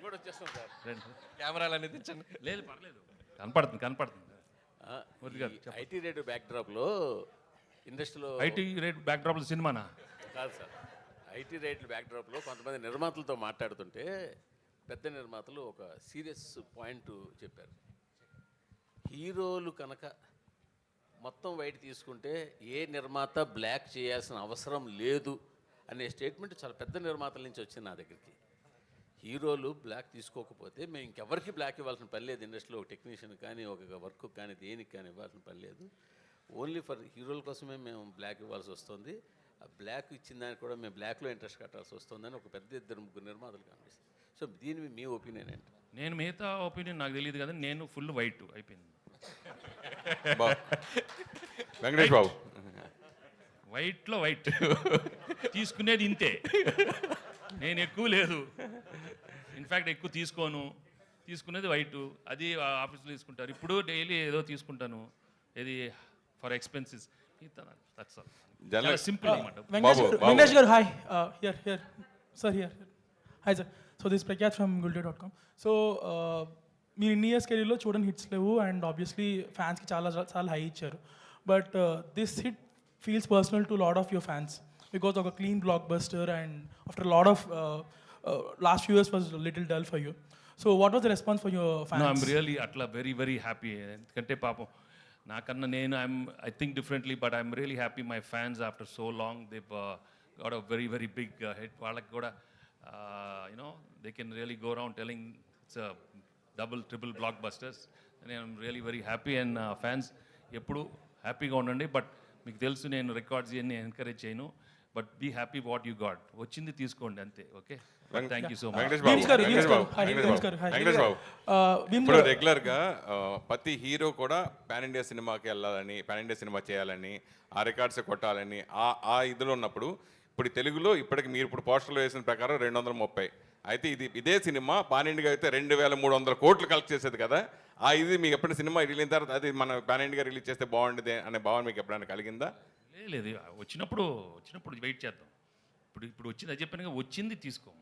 కూడా వచ్చేస్తాం సార్. రండి. కెమెరాలు అనేది తెచ్చండి. లేదు పర్లేదు, కనపడుతుంది. మురళి గారు చెప్పండి. ఐటీ రేటు బ్యాక్డ్రాప్లో ఇండస్ట్రీలో ఐటీ రేట్ బ్యాక్ డ్రాప్ సినిమానా? కాదు సార్, ఐటీ రేట్ల బ్యాక్డ్రాప్లో కొంతమంది నిర్మాతలతో మాట్లాడుతుంటే పెద్ద నిర్మాతలు ఒక సీరియస్ పాయింట్ చెప్పారు. హీరోలు కనుక మొత్తం వైట్ తీసుకుంటే ఏ నిర్మాత బ్లాక్ చేయాల్సిన అవసరం లేదు అనే స్టేట్మెంట్ చాలా పెద్ద నిర్మాతల నుంచి వచ్చింది నా దగ్గరికి. హీరోలు బ్లాక్ తీసుకోకపోతే మేము ఇంకెవరికి బ్లాక్ ఇవ్వాల్సిన పని లేదు. ఇండస్ట్రీలో ఒక టెక్నీషియన్ కానీ ఒక వర్క్ కానీ దేనికి కానీ ఇవ్వాల్సిన పని లేదు. ఓన్లీ ఫర్ హీరోల కోసమే మేము బ్లాక్ ఇవ్వాల్సి వస్తుంది. ఆ బ్లాక్ ఇచ్చిన దానికి కూడా మేము బ్లాక్లో ఇంట్రెస్ట్ కట్టాల్సి వస్తుందని ఒక పెద్ద 2-3 నిర్మాతలు కనిపిస్తుంది. సో దీని మీ ఒపీనియన్ ఏంటి? నేను మిగతా ఒపీనియన్ నాకు తెలియదు కదా, నేను ఫుల్ వైట్ అయిపోయింది. వెంకటేష్ బాబు వైట్లో వైట్ తీసుకునేది ఇంతే, నేను ఎక్కువ లేదు. ఇన్ఫ్యాక్ట్ ఎక్కువ తీసుకునేది వైట్. అది ఆఫీస్లో తీసుకుంటారు. ఇప్పుడు డైలీ ఏదో తీసుకుంటాను, ఇది ఫర్ ఎక్స్పెన్సెస్. చాలా సింపుల్ అనమాట. Venkatesh garu, hi. Here. Sir, here. Hi, sir. So this is Prakyat from Gulday.com. So మీరు ఇన్ని ఇయర్స్ కెరీర్లో చూడని హిట్స్ లేవు అండ్ ఆబ్వియస్లీ ఫ్యాన్స్కి చాలా హై ఇచ్చారు. But this hit feels personal to lot of your fans because ఒక clean blockbuster and after lot of last few years was little dull for you. So what was the response for your fans? I'm really అట్లా very happy. ఎందుకంటే పాపం నాకన్నా నేను I think డిఫరెంట్లీ, but I'm really happy my fans after so long they got a very big hit. వాళ్ళకి కూడా you know they can really go around telling it's double triple blockbusters. నేను really very happy and fans ఎప్పుడు హ్యాపీగా ఉండండి. But మీకు తెలుసు నేను records ఇవన్నీ ఎంకరేజ్ చేయను. But be happy what you got, వచ్చింది తీసుకోండి అంతే. Okay, thank you so much. ఇప్పుడు రెగ్యులర్ గా ప్రతి హీరో కూడా పాన్ ఇండియా సినిమాకి వెళ్ళాలని, పాన్ ఇండియా సినిమా చేయాలని, ఆ రికార్డ్స్ కొట్టాలని ఆ ఇదిలో ఉన్నప్పుడు ఇప్పుడు తెలుగులో ఇప్పటికి మీరు ఇప్పుడు పోస్టర్లో వేసిన ప్రకారం 230. అయితే ఇదే సినిమా పాన్ ఇండియా అయితే 2300 కోట్లు కలెక్ట్ చేసేది కదా. ఇది మీకు ఎప్పుడైనా సినిమా రిలీజ్ తర్వాత అది మన పాన్ ఇండియా రిలీజ్ చేస్తే బాగుండేది అనే భావన మీకు ఎప్పుడైనా కలిగిందా? లేదు, వచ్చినప్పుడు వెయిట్ చేద్దాం. ఇప్పుడు వచ్చింది, అది చెప్పాను, వచ్చింది తీసుకోమ్మా.